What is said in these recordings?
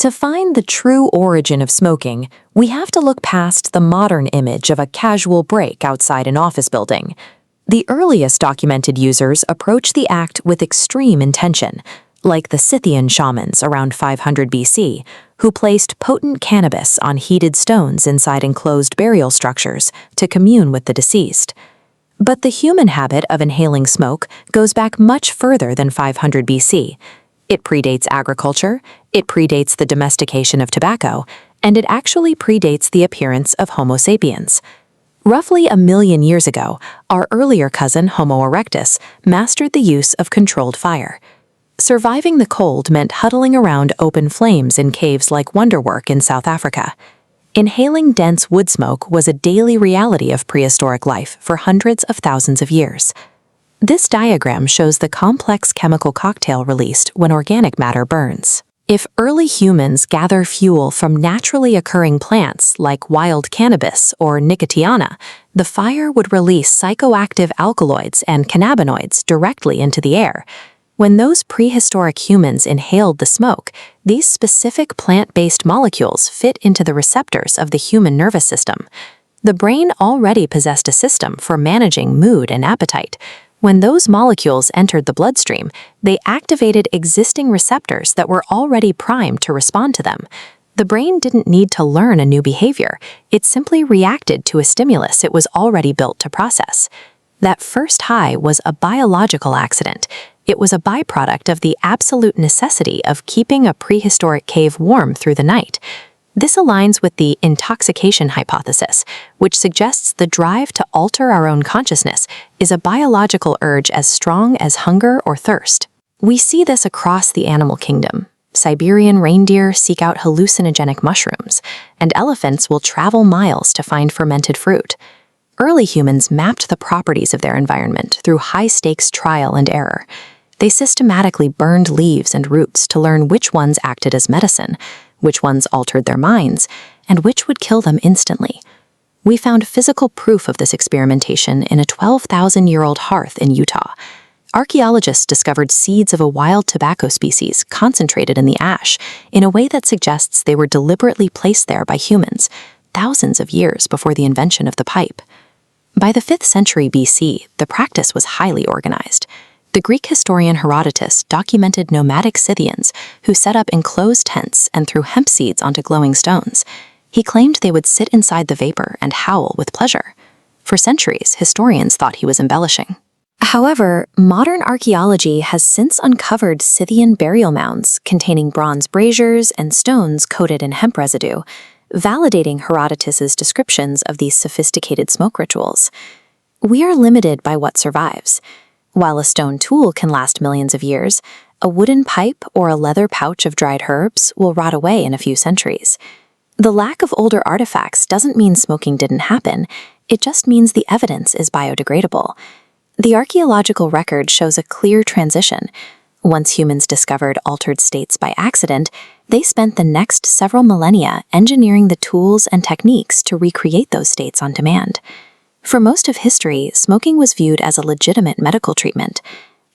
To find the true origin of smoking, we have to look past the modern image of a casual break outside an office building. The earliest documented users approached the act with extreme intention, like the Scythian shamans around 500 BC, who placed potent cannabis on heated stones inside enclosed burial structures to commune with the deceased. But the human habit of inhaling smoke goes back much further than 500 BC. It predates agriculture, it predates the domestication of tobacco, and it actually predates the appearance of Homo sapiens. Roughly 1 million years ago, our earlier cousin Homo erectus mastered the use of controlled fire. Surviving the cold meant huddling around open flames in caves like Wonderwork in South Africa. Inhaling dense wood smoke was a daily reality of prehistoric life for hundreds of thousands of years. This diagram shows the complex chemical cocktail released when organic matter burns. If early humans gather fuel from naturally occurring plants like wild cannabis or nicotiana, the fire would release psychoactive alkaloids and cannabinoids directly into the air. When those prehistoric humans inhaled the smoke, these specific plant-based molecules fit into the receptors of the human nervous system. The brain already possessed a system for managing mood and appetite. When those molecules entered the bloodstream, they activated existing receptors that were already primed to respond to them. The brain didn't need to learn a new behavior. It simply reacted to a stimulus it was already built to process. That first high was a biological accident. It was a byproduct of the absolute necessity of keeping a prehistoric cave warm through the night. This aligns with the intoxication hypothesis, which suggests the drive to alter our own consciousness is a biological urge as strong as hunger or thirst. We see this across the animal kingdom. Siberian reindeer seek out hallucinogenic mushrooms, and elephants will travel miles to find fermented fruit. Early humans mapped the properties of their environment through high-stakes trial and error. They systematically burned leaves and roots to learn which ones acted as medicine, which ones altered their minds, and which would kill them instantly. We found physical proof of this experimentation in a 12,000-year-old hearth in Utah. Archaeologists discovered seeds of a wild tobacco species concentrated in the ash in a way that suggests they were deliberately placed there by humans, thousands of years before the invention of the pipe. By the 5th century BC, the practice was highly organized. The Greek historian Herodotus documented nomadic Scythians who set up enclosed tents and threw hemp seeds onto glowing stones. He claimed they would sit inside the vapor and howl with pleasure. For centuries, historians thought he was embellishing. However, modern archaeology has since uncovered Scythian burial mounds containing bronze braziers and stones coated in hemp residue, validating Herodotus's descriptions of these sophisticated smoke rituals. We are limited by what survives. While a stone tool can last millions of years, a wooden pipe or a leather pouch of dried herbs will rot away in a few centuries. The lack of older artifacts doesn't mean smoking didn't happen, it just means the evidence is biodegradable. The archaeological record shows a clear transition. Once humans discovered altered states by accident, they spent the next several millennia engineering the tools and techniques to recreate those states on demand. For most of history, smoking was viewed as a legitimate medical treatment.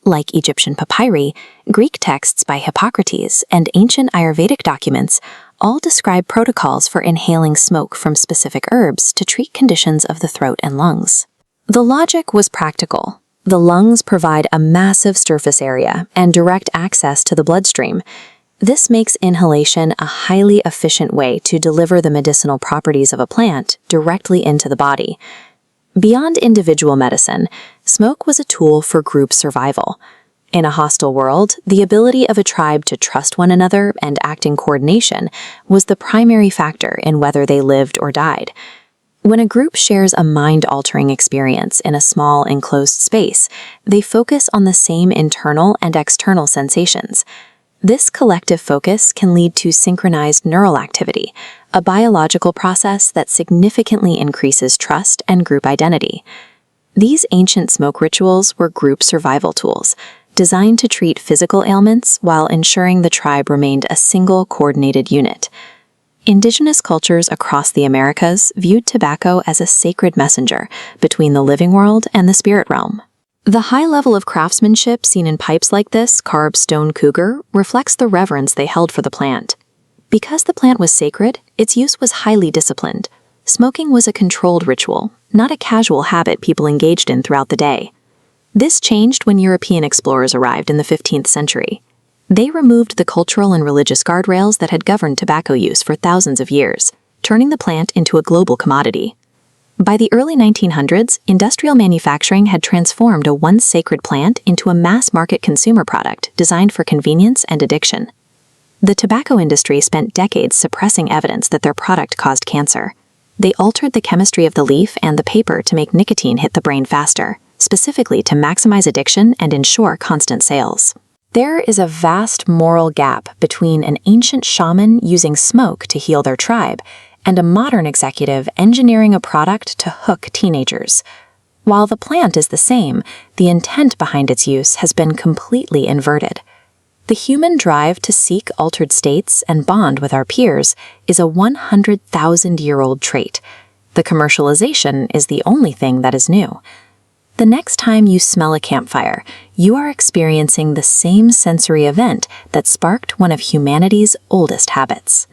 Like Egyptian papyri, Greek texts by Hippocrates, and ancient Ayurvedic documents all describe protocols for inhaling smoke from specific herbs to treat conditions of the throat and lungs. The logic was practical. The lungs provide a massive surface area and direct access to the bloodstream. This makes inhalation a highly efficient way to deliver the medicinal properties of a plant directly into the body. Beyond individual medicine, smoke was a tool for group survival. In a hostile world, the ability of a tribe to trust one another and act in coordination was the primary factor in whether they lived or died. When a group shares a mind-altering experience in a small, enclosed space, they focus on the same internal and external sensations. This collective focus can lead to synchronized neural activity, a biological process that significantly increases trust and group identity. These ancient smoke rituals were group survival tools, designed to treat physical ailments while ensuring the tribe remained a single coordinated unit. Indigenous cultures across the Americas viewed tobacco as a sacred messenger between the living world and the spirit realm. The high level of craftsmanship seen in pipes like this carved stone cougar reflects the reverence they held for the plant. Because the plant was sacred, its use was highly disciplined. Smoking was a controlled ritual, not a casual habit people engaged in throughout the day. This changed when European explorers arrived in the 15th century. They removed the cultural and religious guardrails that had governed tobacco use for thousands of years, turning the plant into a global commodity. By the early 1900s, industrial manufacturing had transformed a once sacred plant into a mass-market consumer product designed for convenience and addiction. The tobacco industry spent decades suppressing evidence that their product caused cancer. They altered the chemistry of the leaf and the paper to make nicotine hit the brain faster, specifically to maximize addiction and ensure constant sales. There is a vast moral gap between an ancient shaman using smoke to heal their tribe and a modern executive engineering a product to hook teenagers. While the plant is the same, the intent behind its use has been completely inverted. The human drive to seek altered states and bond with our peers is a 100,000-year-old trait. The commercialization is the only thing that is new. The next time you smell a campfire, you are experiencing the same sensory event that sparked one of humanity's oldest habits.